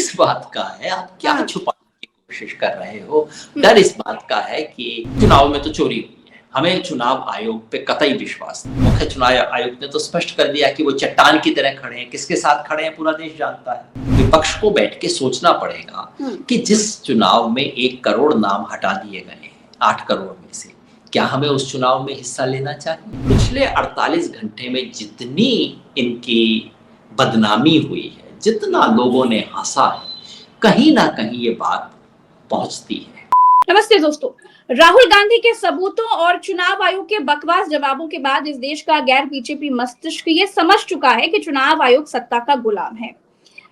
किस बात का है? आप क्या हाँ। छुपाने की कोशिश कर रहे हो? हुँ। डर इस बात का है कि चुनाव में तो चोरी हुई है। हमें चुनाव आयोग पे कतई विश्वास नहीं। मुख्य चुनाव आयुक्त ने तो स्पष्ट कर दिया कि वो चट्टान की तरह खड़े हैं। किसके साथ खड़े हैं पूरा देश जानता है। विपक्ष को बैठ के सोचना पड़ेगा हुँ। कि जिस चुनाव में 1 करोड़ नाम हटा दिए गए हैं, 8 करोड़ में से, क्या हमें उस चुनाव में हिस्सा लेना चाहिए? पिछले 48 घंटे में जितनी इनकी बदनामी हुई है, जितना लोगों ने हँसा है, कहीं न कहीं ये बात पहुँचती है। नमस्ते दोस्तों। राहुल गांधी के सबूतों और चुनाव आयोग के बकवास जवाबों के बाद इस देश का गैर बीजेपी मस्तिष्क ये समझ चुका है कि चुनाव आयोग सत्ता का गुलाम है।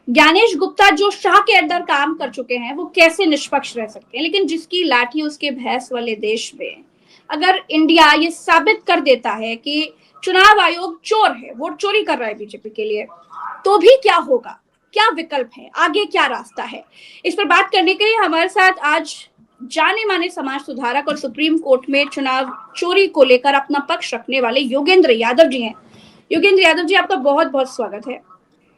ज्ञानेश गुप्ता जो शाह के अंदर काम कर चुके हैं वो कैसे निष्पक्ष रह सकते हैं, लेकिन जिसकी लाठी उसके भैंस वाले देश में अगर इंडिया ये साबित कर देता है कि चुनाव आयोग चोर है, वोट चोरी कर रहा है बीजेपी के लिए, तो भी क्या होगा, क्या विकल्प है, आगे क्या रास्ता है, इस पर बात करने के लिए हमारे साथ आज जाने माने समाज सुधारक और सुप्रीम कोर्ट में चुनाव चोरी को लेकर अपना पक्ष रखने वाले योगेंद्र यादव जी हैं। योगेंद्र यादव जी, आपका बहुत बहुत स्वागत है।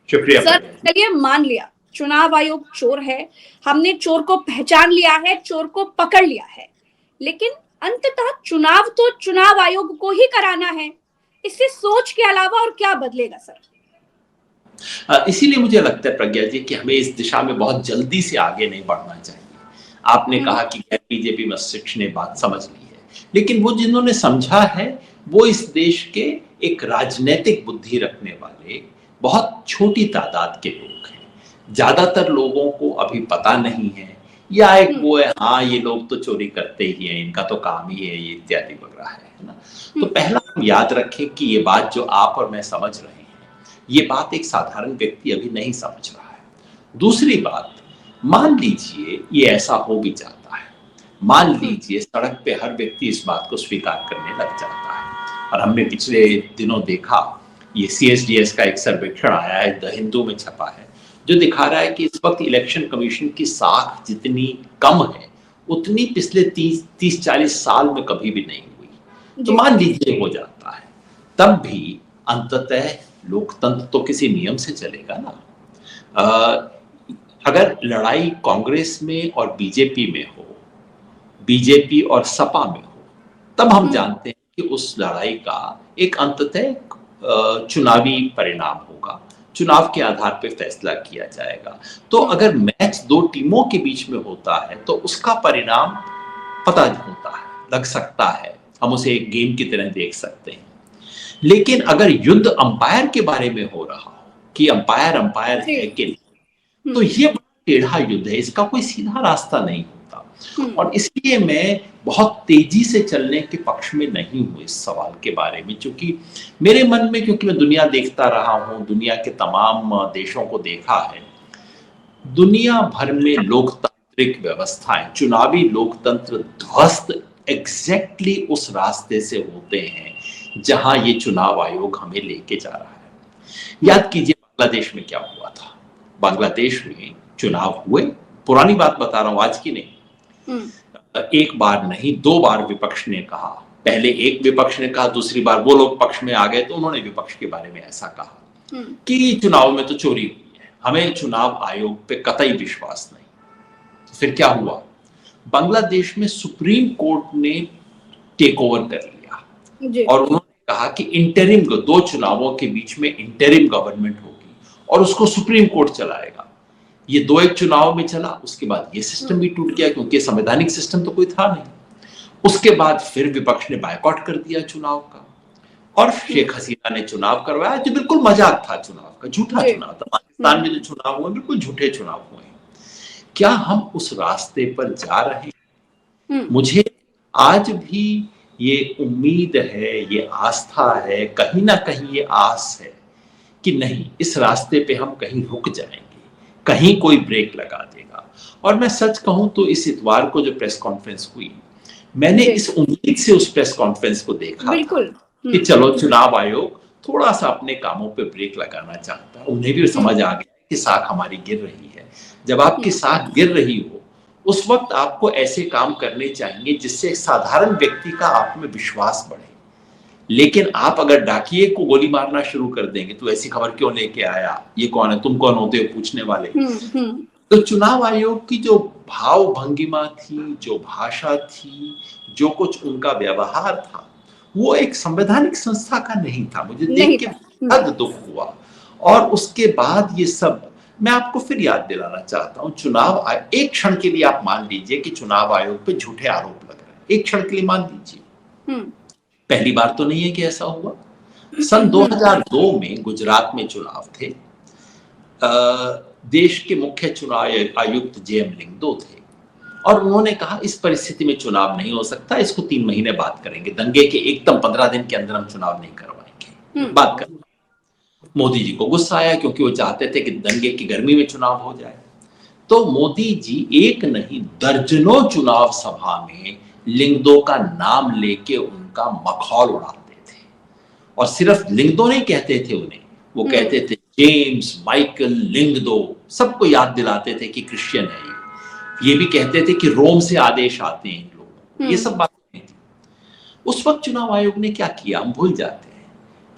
शुक्रिया सर, चलिए मान लिया चुनाव आयोग चोर है, हमने चोर को पहचान लिया है, चोर को पकड़ लिया है, लेकिन अंततः चुनाव तो चुनाव आयोग को ही कराना है। इससे सोच के अलावा और क्या बदलेगा सर? इसीलिए मुझे लगता है प्रज्ञा जी कि हमें इस दिशा में बहुत जल्दी से आगे नहीं बढ़ना चाहिए। आपने कहा कि गैर बीजेपी मस्तिष्क ने बात समझ ली है, लेकिन वो जिन्होंने समझा है वो इस देश के एक राजनीतिक बुद्धि रखने वाले बहुत छोटी तादाद के लोग हैं। ज्यादातर लोगों को अभी पता नहीं है, या एक वो है हाँ ये लोग तो चोरी करते ही हैं, इनका तो काम ही है ये इत्यादि वगैरह है ना। तो पहला हम याद रखें कि ये बात जो आप और मैं समझ रहे हैं, ये बात एक साधारण व्यक्ति अभी नहीं समझ रहा है। दूसरी बात, मान लीजिए ये ऐसा हो भी जाता है, मान लीजिए सड़क पे हर व्यक्ति इस बात को स्वीकार करने लग जाता है, और हमने पिछले दिनों देखा ये CSDS का एक सर्वेक्षण आया है, द हिंदू में छपा है, जो दिखा रहा है कि इस वक्त इलेक्शन कमीशन की साख जितनी कम है उतनी पिछले 30-40 साल में कभी भी नहीं हुई। तो मान लीजिए हो जाता है, तब भी अंततः लोकतंत्र तो किसी नियम से चलेगा ना। अगर लड़ाई कांग्रेस में और बीजेपी में हो, बीजेपी और सपा में हो, तब हम जानते हैं कि उस लड़ाई का एक अंततः चुनावी परिणाम होगा, चुनाव के आधार पर फैसला किया जाएगा। तो अगर मैच 2 टीमों के बीच में होता है तो उसका परिणाम पता होता है, लग सकता है, हम उसे एक गेम की तरह देख सकते हैं। लेकिन अगर युद्ध अंपायर के बारे में हो रहा हो कि अंपायर है कि नहीं, तो ये टेढ़ा युद्ध है, इसका कोई सीधा रास्ता नहीं होता। और इसलिए मैं बहुत तेजी से चलने के पक्ष में नहीं हूं इस सवाल के बारे में, क्योंकि मेरे मन में, क्योंकि मैं दुनिया देखता रहा हूं, दुनिया के तमाम देशों को देखा है, दुनिया भर में लोकतांत्रिक व्यवस्थाएं, चुनावी लोकतंत्र ध्वस्त एग्जैक्टली उस रास्ते से होते हैं जहां ये चुनाव आयोग हमें लेके जा रहा है। याद कीजिए बांग्लादेश में क्या हुआ था। बांग्लादेश में चुनाव हुए, पुरानी बात बता रहा हूं, आज की नहीं। एक बार नहीं 2 बार विपक्ष ने कहा, पहले एक विपक्ष ने कहा, दूसरी बार वो लोग पक्ष में आ गए तो उन्होंने विपक्ष के बारे में ऐसा कहा कि चुनाव में तो चोरी हुई है, हमें चुनाव आयोग पे कतई विश्वास नहीं। तो फिर क्या हुआ, बांग्लादेश में सुप्रीम कोर्ट ने टेक ओवर कर लिया और उन्होंने कहा कि इंटरिम 2 चुनावों के बीच में इंटरिम गवर्नमेंट होगी और उसको सुप्रीम कोर्ट चलाएगा। ये 2-1 चुनाव में चला, उसके बाद ये सिस्टम भी टूट गया, क्योंकि संवैधानिक सिस्टम तो कोई था नहीं। उसके बाद फिर विपक्ष ने बायकॉट कर दिया चुनाव का, और शेख हसीना ने चुनाव करवाया जो बिल्कुल मजाक था चुनाव का, झूठा चुनाव था। पाकिस्तान में जो चुनाव हुए बिल्कुल झूठे चुनाव हुए। क्या हम उस रास्ते पर जा रहे हैं? मुझे आज भी ये उम्मीद है, ये आस्था है, कहीं ना कहीं ये आस है कि नहीं, इस रास्ते पे हम कहीं रुक जाएंगे, कहीं कोई ब्रेक लगा देगा। और मैं सच कहूं तो इस इतवार को जो प्रेस कॉन्फ्रेंस हुई, मैंने इस उम्मीद से उस प्रेस कॉन्फ्रेंस को देखा था कि चलो चुनाव आयोग थोड़ा सा अपने कामों पे ब्रेक लगाना चाहता है। उन्हें भी समझ आ गया कि साख हमारी गिर रही है। जब आपकी साख गिर रही हो उस वक्त आपको ऐसे काम करने चाहिए जिससे साधारण व्यक्ति का आप में विश्वास बढ़े। लेकिन आप अगर डाकिए को गोली मारना शुरू कर देंगे तो ऐसी खबर क्यों लेके आया, ये कौन है, तुम कौन होते हो पूछने वाले, तो चुनाव आयोग की जो भाव भंगिमा थी, जो भाषा थी, जो कुछ उनका व्यवहार था, वो एक संवैधानिक संस्था का नहीं था। मुझे देख नहीं के था। बहुत दुख हुआ। और उसके बाद ये सब मैं आपको फिर याद दिलाना चाहता हूँ। एक क्षण के लिए आप मान लीजिए कि चुनाव आयोग पे झूठे आरोप लग रहे हैं, एक क्षण के लिए मान लीजिए। पहली बार तो नहीं है कि ऐसा हुआ। सन 2002 में गुजरात में चुनाव थे। देश के मुख्य चुनाव आयुक्त जेएम लिंगदो थे और उन्होंने कहा इस परिस्थिति में चुनाव नहीं हो सकता, इसको 3 महीने बाद करेंगे, दंगे के एकदम 15 दिन के अंदर हम चुनाव नहीं करवाएंगे, बात कर। मोदी जी को गुस्सा आया क्योंकि वो चाहते थे कि दंगे की गर्मी में चुनाव हो जाए। तो मोदी जी एक नहीं दर्जनों चुनाव सभा में लिंगदो का नाम लेके उनका मखौल उड़ाते थे। और सिर्फ लिंगदो नहीं कहते थे उन्हें, वो कहते थे जेम्स माइकल लिंगदो, सबको याद दिलाते थे कि क्रिश्चियन है ये भी कहते थे कि रोम से आदेश आते हैं इन लोगों को। ये सब बातें नहीं थी। उस वक्त चुनाव आयोग ने क्या किया हम भूल जाते हैं।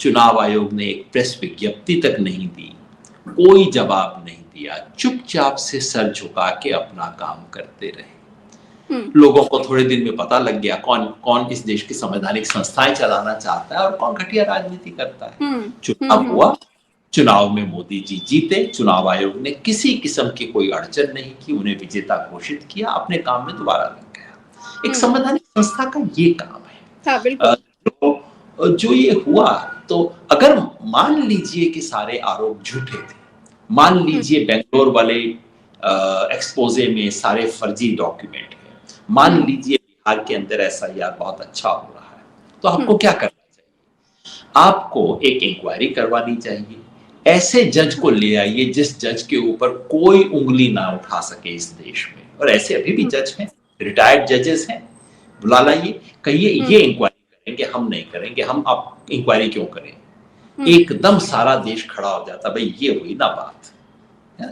चुनाव आयोग ने एक प्रेस विज्ञप्ति तक नहीं दी, कोई जवाब नहीं दिया, चुपचाप से सर झुका के अपना काम करते रहे। लोगों को थोड़े दिन में पता लग गया कौन कौन इस देश की संवैधानिक संस्थाएं चलाना चाहता है और कौन घटिया राजनीति करता है। चुनाव हुआ, चुनाव में मोदी जी जीते। चुनाव आयोग ने किसी किस्म की कोई अड़चन नहीं की, उन्हें विजेता घोषित किया, अपने काम में दोबारा लग गया। एक संवैधानिक संस्था का ये काम है। हाँ, बिल्कुल। तो जो ये हुआ, तो अगर मान लीजिए कि सारे आरोप झूठे थे, मान लीजिए बेंगलोर वाले एक्सपोजे में सारे फर्जी डॉक्यूमेंट है, मान लीजिए बिहार के अंदर एसआईआर बहुत अच्छा हो रहा है, तो आपको क्या करना चाहिए? आपको एक इंक्वायरी करवानी चाहिए। ऐसे जज को ले आइए जिस जज के ऊपर कोई उंगली ना उठा सके इस देश में, और ऐसे अभी भी जज हैं, रिटायर्ड जजेस हैं, बुला लाइए, कहिए ये इंक्वायरी करेंगे, हम नहीं करेंगे, हम अब इंक्वायरी क्यों करें? एकदम सारा देश खड़ा हो जाता, भाई ये हुई ना बात,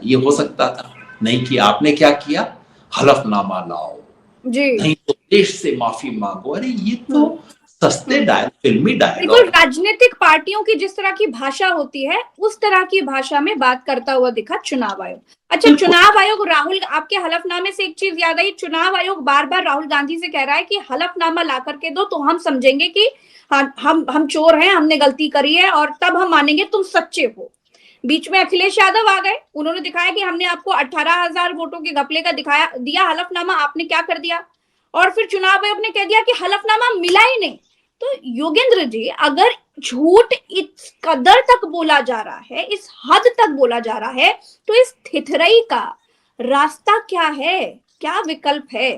ये हो सकता था, नहीं किया। आपने क्या किया? हलफनामा लाओ, नहीं तो देश से माफी मांगो। अरे ये तो सस्ते फिल्मी डायलॉग। बिल्कुल, राजनीतिक पार्टियों की जिस तरह की भाषा होती है उस तरह की भाषा में बात करता हुआ दिखा चुनाव आयोग। अच्छा, चुनाव आयोग, राहुल, आपके हलफनामे से एक चीज याद आई। चुनाव आयोग बार बार राहुल गांधी से कह रहा है कि हलफनामा ला करके दो तो हम समझेंगे कि हम चोर हैं, हमने गलती करी है और तब हम मानेंगे तुम सच्चे हो। बीच में अखिलेश यादव आ गए, उन्होंने दिखाया कि हमने आपको 18,000 वोटों के घपले का दिया हलफनामा, आपने क्या कर दिया। और फिर चुनाव आयोग ने कह दिया कि हलफनामा मिला ही नहीं। तो योगेंद्र जी, अगर झूठ इस कदर तक बोला जा रहा है, इस हद तक बोला जा रहा है, तो इस थिथरई का रास्ता क्या है, क्या विकल्प है?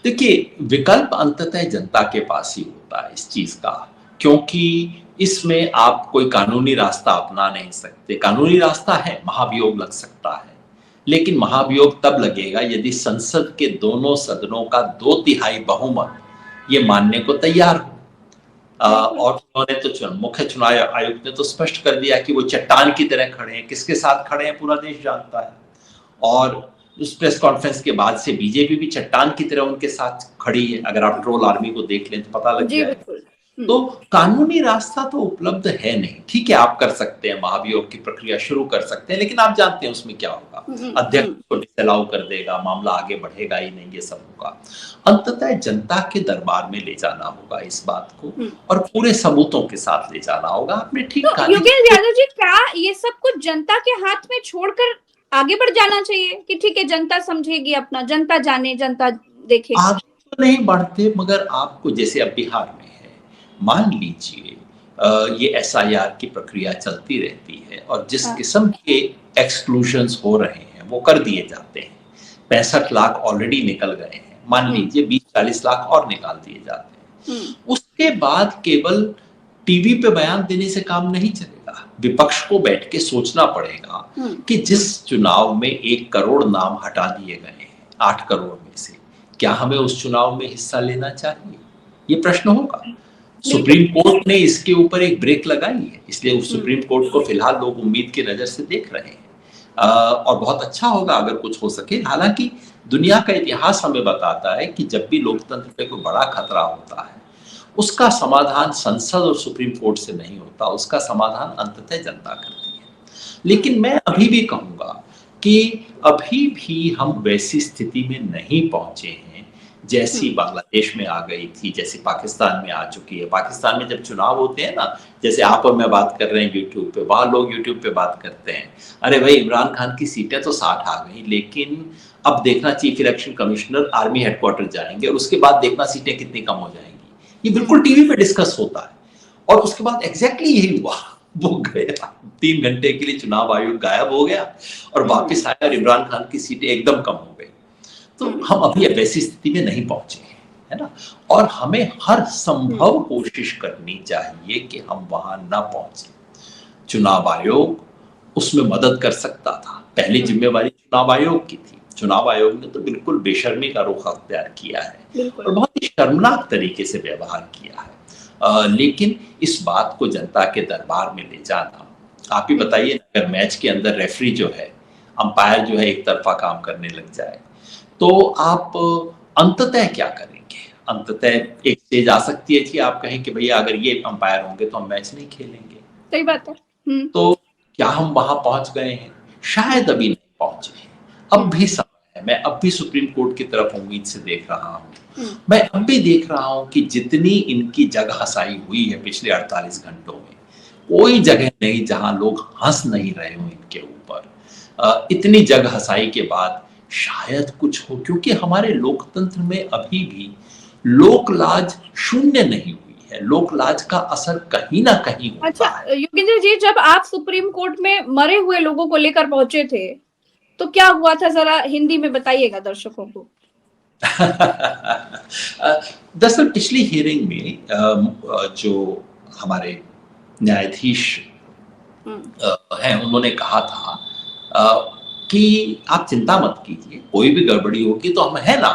देखिए, विकल्प अंततः जनता के पास ही होता है इस चीज का, क्योंकि इसमें आप कोई कानूनी रास्ता अपना नहीं सकते। कानूनी रास्ता है, महाभियोग लग सकता है, लेकिन महाभियोग तब लगेगा यदि संसद के दोनों सदनों का 2/3 बहुमत ये मानने को तैयार हो। और उन्होंने तो मुख्य चुनाव आयुक्त ने तो स्पष्ट कर दिया कि वो चट्टान की तरह खड़े हैं। किसके साथ खड़े हैं पूरा देश जानता है। और उस प्रेस कॉन्फ्रेंस के बाद से बीजेपी भी चट्टान की तरह उनके साथ खड़ी है। अगर आप ट्रोल आर्मी को देख लें तो पता लग जाएगा। तो कानूनी रास्ता तो उपलब्ध है नहीं। ठीक है, आप कर सकते हैं, महाभियोग की प्रक्रिया शुरू कर सकते हैं, लेकिन आप जानते हैं उसमें क्या होगा। अध्यक्ष को डिसअलाउ कर देगा, मामला आगे बढ़ेगा ही नहीं, ये सब होगा। अंततः जनता के दरबार में ले जाना होगा इस बात को, और पूरे सबूतों के साथ ले जाना होगा। आपने ठीक कहा। योगेंद्र यादव जी, क्या ये सब कुछ जनता के हाथ में छोड़कर आगे बढ़ जाना चाहिए कि ठीक है जनता समझेगी अपना, जनता जाने, जनता देखे? आगे तो नहीं बढ़ते, मगर आपको जैसे अब बिहार में है, मान लीजिए ये एसआईआर की प्रक्रिया चलती रहती है और जिस किस्म के एक्सक्लूजन्स हो रहे हैं वो कर दिए जाते हैं। 65 लाख ऑलरेडी निकल गए हैं, मान लीजिए 20-40 लाख और निकाल दिए जाते हैं। उसके बाद केवल टीवी पे बयान देने से काम नहीं चलेगा। विपक्ष को बैठ के सोचना पड़ेगा कि जिस चुनाव में 1 करोड़ नाम हटा दिए गए हैं 8 करोड़ में से, क्या हमें उस चुनाव में हिस्सा लेना चाहिए? ये प्रश्न होगा। सुप्रीम कोर्ट ने इसके ऊपर एक ब्रेक लगाई है, इसलिए सुप्रीम कोर्ट को फिलहाल लोग उम्मीद की नजर से देख रहे हैं। और बहुत अच्छा होगा अगर कुछ हो सके। हालांकि दुनिया का इतिहास हमें बताता है कि जब भी लोकतंत्र पे कोई बड़ा खतरा होता है, उसका समाधान संसद और सुप्रीम कोर्ट से नहीं होता, उसका समाधान अंततः जनता करती है। लेकिन मैं अभी भी कहूंगा कि अभी भी हम वैसी स्थिति में नहीं पहुंचे हैं जैसी बांग्लादेश में आ गई थी, जैसे पाकिस्तान में आ चुकी है। पाकिस्तान में जब चुनाव होते हैं ना, जैसे आप और मैं बात कर रहे हैं यूट्यूब पे, वहां लोग यूट्यूब पे बात करते हैं, अरे भाई इमरान खान की सीटें तो 60 आ गई, लेकिन अब देखना chief election commissioner army headquarter जाएंगे और उसके बाद देखना सीटें कितनी कम हो जाएंगी। ये बिल्कुल टीवी पे डिस्कस होता है। और उसके बाद एग्जैक्टली यही हुआ, वो गया 3 घंटे के लिए चुनाव आयोग गायब हो गया और वापस आया और इमरान खान की सीटें एकदम कम हो गई। तो हम अभी वैसी स्थिति में नहीं पहुंचे हैं, है ना। और हमें हर संभव कोशिश करनी चाहिए कि हम वहां ना पहुंचे। चुनाव आयोग उसमें मदद कर सकता था, पहली जिम्मेवारी चुनाव आयोग की थी। चुनाव आयोग ने तो बिल्कुल बेशर्मी का रुख अख्तियार किया है और बहुत ही शर्मनाक तरीके से व्यवहार किया है। लेकिन इस बात को जनता के दरबार में ले जाना, आप ही बताइए, अगर मैच के अंदर रेफरी जो है, अंपायर जो है, एक तरफा काम करने लग जाए तो आप अंततः क्या करेंगे? अंततः एक स्टेज आ सकती है कि आप कहें कि भैया अगर ये अंपायर होंगे तो हम मैच नहीं खेलेंगे। सही बात है। तो क्या हम वहां पहुंच गए हैं? शायद अभी नहीं पहुंचे हैं, अब भी समय है। मैं अब भी सुप्रीम कोर्ट की तरफ उम्मीद से देख रहा हूं। मैं अब भी देख रहा हूं कि जितनी इनकी जग हंसाई हुई है पिछले 48 घंटों में, कोई जगह नहीं जहां लोग हंस नहीं रहे हो इनके ऊपर। इतनी जग हंसाई के बाद शायद कुछ हो, क्योंकि हमारे लोकतंत्र में अभी भी लोकलाज शून्य नहीं हुई है। लोकलाज का असर कहीं ना कहीं होता है। अच्छा योगेंद्र जी, जब आप सुप्रीम कोर्ट में मरे हुए लोगों को लेकर पहुंचे थे तो क्या हुआ था, जरा हिंदी में बताइएगा दर्शकों को। दरअसल पिछली हियरिंग में जो हमारे न्यायाधीश हैं, उन्होंने कहा था कि आप चिंता मत कीजिए, कोई भी गड़बड़ी होगी तो हम है ना,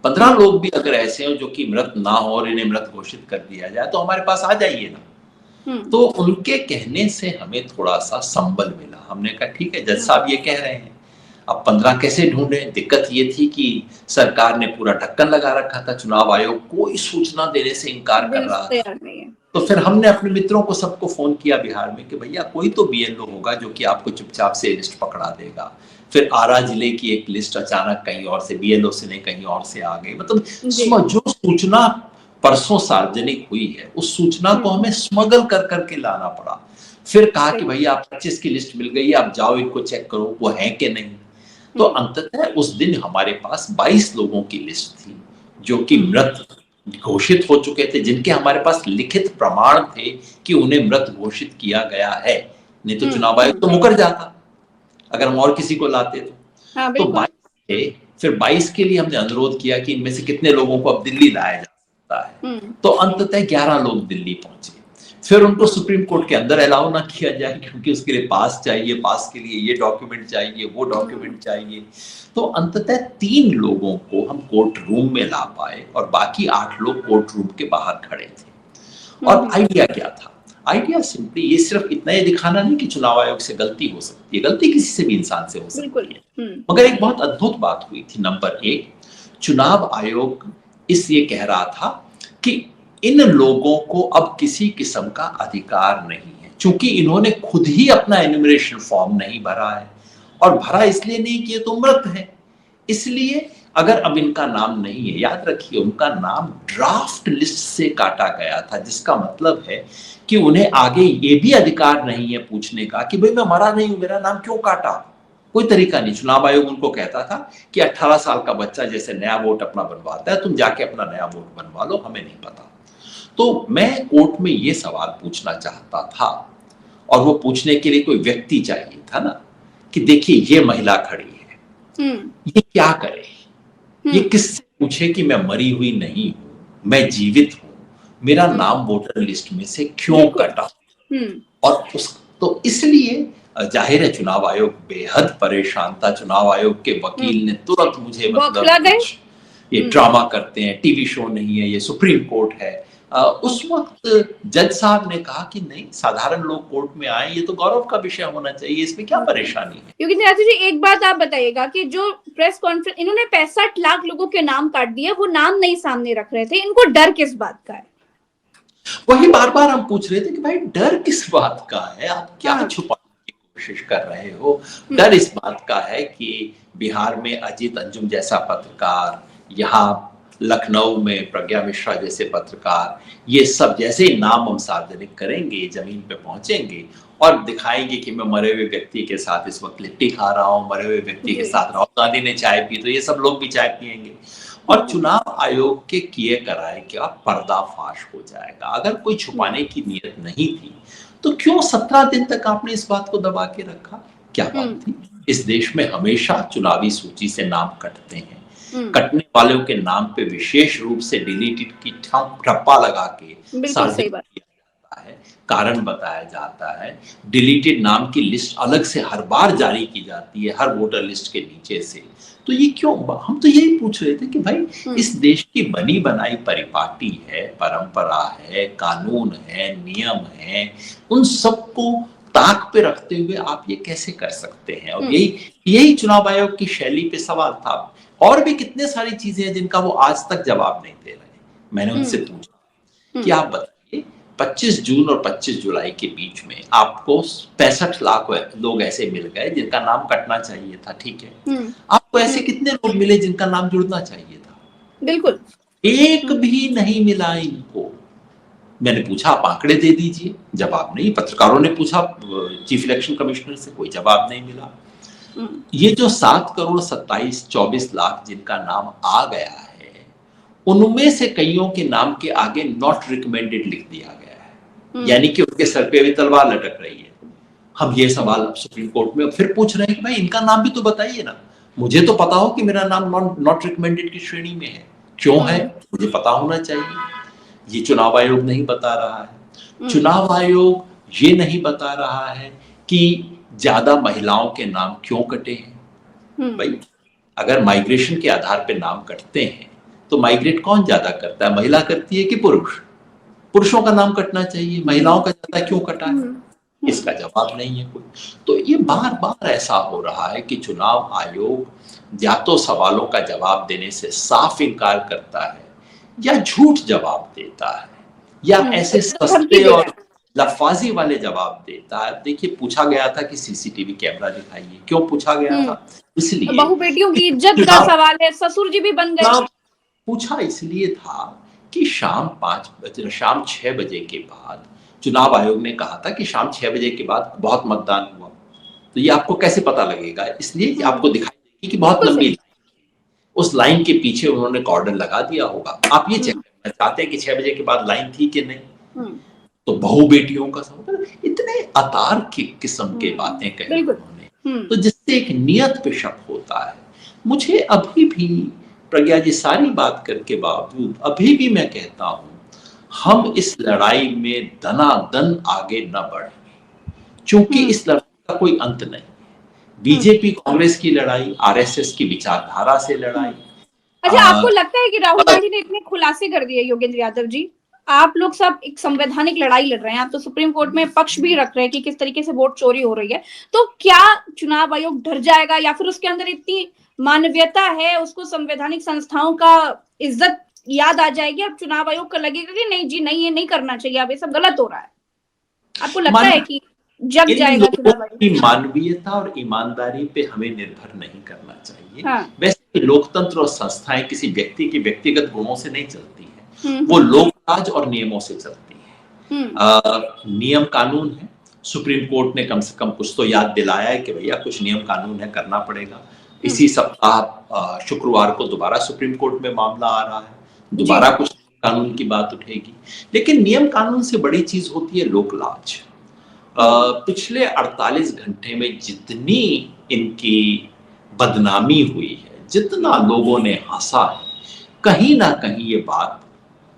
15 लोग भी अगर ऐसे हो जो कि मृत ना हो और इन्हें मृत घोषित कर दिया जाए तो हमारे पास आ जाइए ना। तो उनके कहने से हमें थोड़ा सा संबल मिला। हमने कहा ठीक है, जज साहब ये कह रहे हैं, अब 15 कैसे ढूंढे? दिक्कत ये थी कि सरकार ने पूरा ढक्कन लगा रखा था, चुनाव आयोग कोई सूचना देने से इनकार कर रहा था। तो फिर हमने अपने मित्रों को सबको फोन किया बिहार में कि भैया कोई तो बीएलओ होगा जो कि आपको चुपचाप से लिस्ट पकड़ा देगा। फिर आरा जिले की एक लिस्ट अचानक कहीं और से, बीएलओ से नहीं कहीं और से आ गई। मतलब जो सूचना परसों सार्वजनिक हुई है, उस सूचना को हमें स्मगल कर करके लाना पड़ा। फिर कहा कि भैया आप 25 की लिस्ट मिल गई, आप जाओ इनको चेक करो वो है कि नहीं। तो अंततः उस दिन हमारे पास 22 लोगों की लिस्ट थी जो कि मृत घोषित हो चुके थे, जिनके हमारे पास लिखित प्रमाण थे कि उन्हें मृत घोषित किया गया है। नहीं तो चुनाव आयोग तो मुकर जाता अगर हम और किसी को लाते तो। तो 22 थे, फिर 22 के लिए हमने अनुरोध किया कि इनमें से कितने लोगों को अब दिल्ली लाया जा सकता है। तो अंततः 11 लोग दिल्ली पहुंचे। फिर उनको सुप्रीम कोर्ट के अंदर अलाउ ना किया जाए क्योंकि उसके लिए पास चाहिए, पास के लिए ये डॉक्यूमेंट चाहिए, वो डॉक्यूमेंट चाहिए। तो अंततः 3 लोगों को हम कोर्ट रूम में ला पाए और बाकी 8 लोग कोर्ट रूम के बाहर खड़े थे। और आइडिया क्या था? आइडिया सिंपली ये सिर्फ इतना ही दिखाना नहीं कि चुनाव आयोग से गलती हो सकती है, गलती किसी से भी इंसान से हो सकती है, मगर एक बहुत अद्भुत बात हुई थी। नंबर 1, चुनाव आयोग ये कह रहा था कि इन लोगों को अब किसी किस्म का अधिकार नहीं है, क्योंकि इन्होंने खुद ही अपना एन्यूमरेशन फॉर्म नहीं भरा है, और भरा इसलिए नहीं कि ये तो मृत है, इसलिए अगर अब इनका नाम नहीं है, याद रखिए उनका नाम ड्राफ्ट लिस्ट से काटा गया था, जिसका मतलब है कि उन्हें आगे ये भी अधिकार नहीं है पूछने का कि भाई मैं मरा नहीं हूं, मेरा नाम क्यों काटा। कोई तरीका नहीं। चुनाव आयोग उनको कहता था कि 18 साल का बच्चा जैसे नया वोट अपना बनवाता है, तुम जाके अपना नया वोट बनवा लो, हमें नहीं पता। तो मैं कोर्ट में ये सवाल पूछना चाहता था, और वो पूछने के लिए कोई व्यक्ति चाहिए था ना, कि देखिए ये महिला खड़ी है, ये क्या करे? ये किससे पूछे कि मैं मरी हुई नहीं हूं, मैं जीवित हूं, मेरा नाम वोटर लिस्ट में से क्यों कटा? और तो इसलिए जाहिर है चुनाव आयोग बेहद परेशान था। चुनाव आयोग के वकील ने तुरंत मुझे, मतलब ये ड्रामा करते हैं, टीवी शो नहीं है, ये सुप्रीम कोर्ट है। उस वक्त जज साहब ने कहा कि नहीं, साधारण लोग कोर्ट में आए, ये तो गौरव का विषय होना चाहिए, इसमें क्या परेशानी है। योगेंद्र जी, एक बात आप बताइएगा कि जो प्रेस कॉन्फ्रेंस इन्होंने 65 लाख लोगों के नाम काट दिए, वो नाम नहीं सामने रख रहे थे, इनको डर किस बात का है? वही बार बार हम पूछ रहे थे कि भाई डर किस बात का है, आप क्या छुपाने की कोशिश कर रहे हो। डर इस बात का है कि बिहार में अजीत अंजुम जैसा पत्रकार, यहाँ लखनऊ में प्रज्ञा मिश्रा जैसे पत्रकार, ये सब जैसे ही नाम हम सार्वजनिक करेंगे, जमीन पे पहुंचेंगे और दिखाएंगे कि मैं मरे हुए व्यक्ति के साथ इस वक्त लिट्टी खा रहा हूँ, मरे हुए व्यक्ति के साथ राहुल गांधी ने चाय पी, तो ये सब लोग भी चाय पियेंगे और चुनाव आयोग के किए कराए का पर्दाफाश हो जाएगा। अगर कोई छुपाने की नीयत नहीं थी तो क्यों 17 दिन तक आपने इस बात को दबा के रखा? क्या बात थी? इस देश में हमेशा चुनावी सूची से नाम कटते हैं, कटने वालों के नाम पे विशेष रूप से डिलीटेड की ठप्पा लगा के सार्वजनिक किया जाता है, कारण बताया जाता है, डिलीटेड नाम की लिस्ट अलग से हर बार जारी की जाती है हर वोटर लिस्ट के नीचे से। तो ये क्यों? हम तो यही पूछ रहे थे कि भाई इस देश की बनी बनाई परिपाटी है, परंपरा है, कानून है, नियम है, उन सबको ताक पे रखते हुए आप ये कैसे कर सकते हैं? और यही चुनाव आयोग की शैली पे सवाल था। और भी कितने सारी चीजें हैं जिनका वो आज तक जवाब नहीं दे रहे। मैंने उनसे पूछा कि आप बताइए 25 जून और 25 जुलाई के बीच में आपको 65 लाख लोग ऐसे मिल गए जिनका नाम कटना चाहिए था, ठीक है, आपको ऐसे कितने लोग मिले जिनका नाम जुड़ना चाहिए था? बिल्कुल एक भी नहीं मिला इनको। मैंने पूछा आप आंकड़े दे दीजिए, जवाब नहीं। पत्रकारों ने पूछा चीफ इलेक्शन कमिश्नर से, कोई जवाब नहीं मिला। ये जो 7,27,24,00,000 जिनका नाम आ गया है, उनमें से कईयों के नाम के आगे नॉट रिकमेंडेड लिख दिया गया है, यानी कि उनके सर पे अभी तलवार लटक रही है। हम ये सवाल अब सुप्रीम कोर्ट में फिर पूछ रहे हैं कि भाई इनका नाम भी तो बताइए ना, मुझे तो पता हो कि मेरा नाम नॉट रिकमेंडेड की श्रेणी में है, क्यों है मुझे पता होना चाहिए। ये चुनाव आयोग नहीं बता रहा है। चुनाव आयोग ये नहीं बता रहा है कि ज्यादा महिलाओं के नाम क्यों कटे हैं। भाई अगर माइग्रेशन के आधार पे नाम कटते हैं तो माइग्रेट कौन ज्यादा करता है, महिला करती है कि पुरुष? पुरुषों का नाम कटना चाहिए, महिलाओं का ज्यादा क्यों कटा है? इसका जवाब नहीं है कोई। तो ये बार बार ऐसा हो रहा है कि चुनाव आयोग या तो सवालों का जवाब देने से साफ इनकार करता है या झूठ जवाब देता है या ऐसे सस्ते और लफाजी वाले जवाब देता है। देखिए पूछा गया था कि सीसीटीवी कैमरा दिखाइए, क्यों पूछा गया था? इसलिए बहु बेटियों की इज्जत का सवाल है, ससुर जी भी बन गए। पूछा इसलिए था कि शाम 6 बजे के बाद चुनाव आयोग ने कहा था कि शाम 6 बजे के बाद बहुत मतदान हुआ, तो ये आपको कैसे पता लगेगा? इसलिए कि आपको दिखाई देगी कि बहुत लंबी लाइन, उस लाइन के पीछे उन्होंने कॉर्डन लगा दिया होगा। आप ये चेक करना चाहते हैं कि 6 बजे के बाद लाइन थी कि नहीं। तो बहु बेटियों का सवाल, इतने अतार्किक किस्म के बातें कही उन्होंने, तो जिससे एक नियत पे शक होता है। मुझे अभी भी प्रज्ञा जी सारी बात करके बावजूद अभी भी मैं कहता हूं हम इस लड़ाई में दनादन आगे न बढ़े, क्योंकि इस लड़ाई का कोई अंत नहीं। बीजेपी कांग्रेस की लड़ाई, आरएसएस की विचारधारा से लड़ाई। अच्छा, आपको लगता है कि राहुल गांधी ने इतने खुलासे कर दिए योगेंद्र यादव जी? आप लोग सब एक संवैधानिक लड़ाई लड़ रहे हैं, आप तो सुप्रीम कोर्ट में पक्ष भी रख रहे हैं कि किस तरीके से वोट चोरी हो रही है, तो क्या चुनाव आयोग डर जाएगा या फिर उसके अंदर इतनी मानवीयता है, उसको संवैधानिक संस्थाओं का इज्जत याद आ जाएगी, अब चुनाव आयोग का लगेगा कि नहीं जी नहीं ये नहीं करना चाहिए, अब ये सब गलत हो रहा है? आपको लगता है कि जग जाएगा चुनाव आयोग? की मानवीयता और ईमानदारी पे हमें निर्भर नहीं करना चाहिए। वैसे लोकतंत्र और संस्थाएं किसी व्यक्ति के व्यक्तिगत गुणों से नहीं चलती है, वो लोकराज और नियमों से चलती है। नियम कानून है, सुप्रीम कोर्ट ने कम से कम कुछ तो याद दिलाया है कि भैया कुछ नियम कानून है, करना पड़ेगा। इसी सप्ताह शुक्रवार को दोबारा सुप्रीम कोर्ट में मामला आ रहा है, दोबारा कुछ कानून की बात उठेगी। लेकिन नियम कानून से बड़ी चीज होती है लोकलाज। पिछले 48 घंटे में जितनी इनकी बदनामी हुई है, जितना लोगों ने हंसा है, कहीं ना कहीं ये बात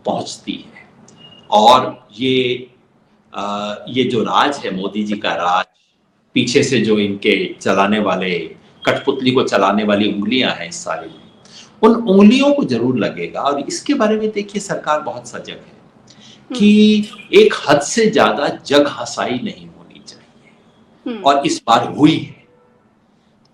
पहुंचती है। और ये जो राज है, मोदी जी का राज, पीछे से जो इनके चलाने वाले, कठपुतली को चलाने वाली उंगलियां हैं इस सारे में, उन उंगलियों को जरूर लगेगा। और इसके बारे में देखिए सरकार बहुत सजग है कि एक हद से ज्यादा जग हंसाई नहीं होनी चाहिए, और इस बार हुई है।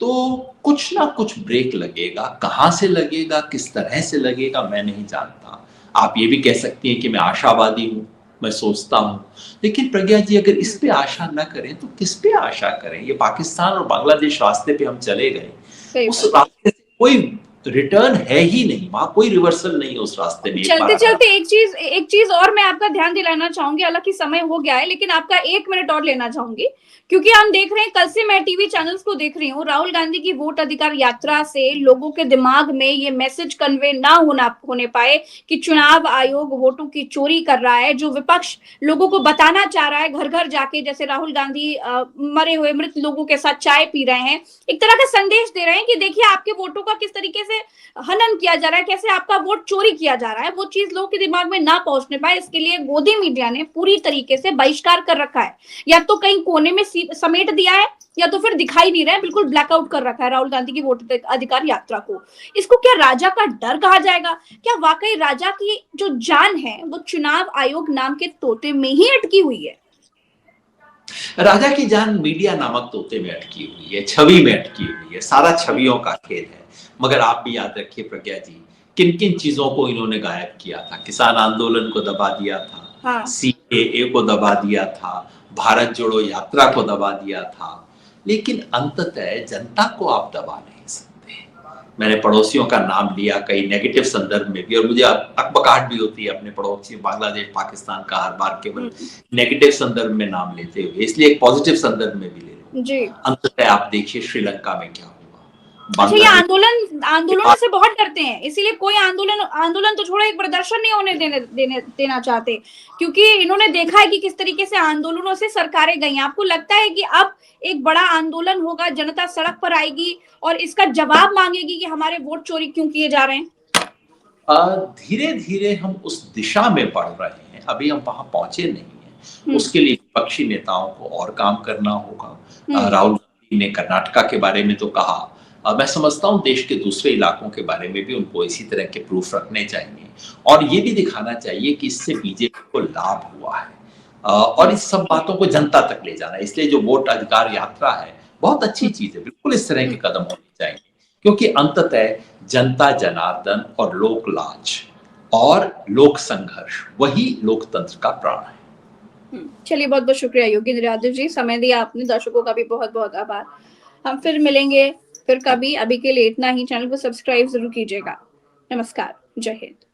तो कुछ ना कुछ ब्रेक लगेगा, कहां से लगेगा, किस तरह से लगेगा मैं नहीं जानता। आप ये भी कह सकती हैं कि मैं आशावादी हूं, मैं सोचता हूँ। लेकिन प्रज्ञा जी अगर इस पे आशा न करें तो किस पे आशा करें? ये पाकिस्तान और बांग्लादेश रास्ते पे हम चले गए, सही उस बात। रास्ते से कोई रिटर्न है ही नहीं, वहाँ कोई रिवर्सल नहीं है उस रास्ते में। एक बार चलते अगर चलते एक चीज और मैं आपका ध्यान दिलाना चाहूंगी, हालांकि समय हो गया है, लेकिन आपका 1 मिनट और लेना चाहूंगी, क्योंकि हम देख रहे हैं, कल से मैं टीवी चैनल्स को देख रही हूँ, राहुल गांधी की वोट अधिकार यात्रा से लोगों के दिमाग में ये मैसेज कन्वे ना होने पाए कि चुनाव आयोग वोटों की चोरी कर रहा है, जो विपक्ष लोगों को बताना चाह रहा है घर घर जाके, जैसे राहुल गांधी मरे हुए मृत लोगों के साथ चाय पी रहे हैं, एक तरह का संदेश दे रहे हैं कि देखिए आपके वोटों का किस तरीके से हनन किया जा रहा है, कैसे आपका वोट चोरी किया जा रहा है। वो चीज लोगों के दिमाग में ना पहुंचने पाए, इसके लिए गोदी मीडिया ने पूरी तरीके से बहिष्कार कर रखा है, या तो कहीं कोने में समेट दिया है, या तो फिर दिखाई नहीं रहा है, बिल्कुल ब्लैकआउट कर रखा है राहुल गांधी की वोट अधिकार यात्रा को। इसको क्या राजा का डर कहा जाएगा? क्या वाकई राजा की जो जान है वो चुनाव आयोग नाम के तोते में ही अटकी हुई है? राजा की जान मीडिया नामक तोते में अटकी हुई है, छवि में अटकी हुई है, सारा छवियों का खेल है। मगर आप भी याद रखिए प्रज्ञा जी, किन किन चीजों को इन्होंने गायब किया था। किसान आंदोलन को दबा दिया था, हाँ। सीएए को दबा दिया था, भारत जोड़ो यात्रा को दबा दिया था, लेकिन अंततः जनता को आप दबा नहीं सकते। मैंने पड़ोसियों का नाम लिया कई नेगेटिव संदर्भ में भी, और मुझे अकबकाहट भी होती है अपने पड़ोसी बांग्लादेश पाकिस्तान का हर बार केवल नेगेटिव संदर्भ में नाम लेते हुए, इसलिए एक पॉजिटिव संदर्भ में भी ले लूं। जी। अंततः आप देखिए श्रीलंका में क्या हुआ, अच्छा, ये बांग्लादेश आंदोलनों से बहुत डरते हैं, इसीलिए कोई आंदोलन तो छोड़ो, एक प्रदर्शन नहीं होने देना चाहते, क्योंकि इन्होंने देखा है कि किस तरीके से आंदोलनों से सरकारें गई। आपको लगता है कि अब एक बड़ा आंदोलन होगा, जनता सड़क पर आएगी और इसका जवाब मांगेगी कि हमारे वोट चोरी क्यों किए जा रहे हैं? धीरे धीरे हम उस दिशा में बढ़ रहे हैं, अभी हम वहां पहुंचे नहीं हैं। उसके लिए विपक्षी नेताओं को और काम करना होगा। राहुल गांधी ने कर्नाटका के बारे में तो कहा, मैं समझता हूं देश के दूसरे इलाकों के बारे में भी उनको इसी तरह के प्रूफ रखने चाहिए, और ये भी दिखाना चाहिए कि इससे बीजेपी को लाभ हुआ है। और इस सब बातों को जनता तक ले जाना है। इसलिए जो वोट अधिकार यात्रा है बहुत अच्छी चीज है, बिल्कुल इस तरह के कदम होने चाहिए, क्योंकि अंततः जनता जनार्दन और लोक लाज और लोक संघर्ष वही लोकतंत्र का प्राण है। चलिए, बहुत बहुत शुक्रिया योगेंद्र यादव जी, समय दिया आपने। दर्शकों का भी बहुत बहुत आभार। हम फिर मिलेंगे फिर कभी, अभी के लिए इतना ही। चैनल को सब्सक्राइब जरूर कीजिएगा। नमस्कार, जय हिंद।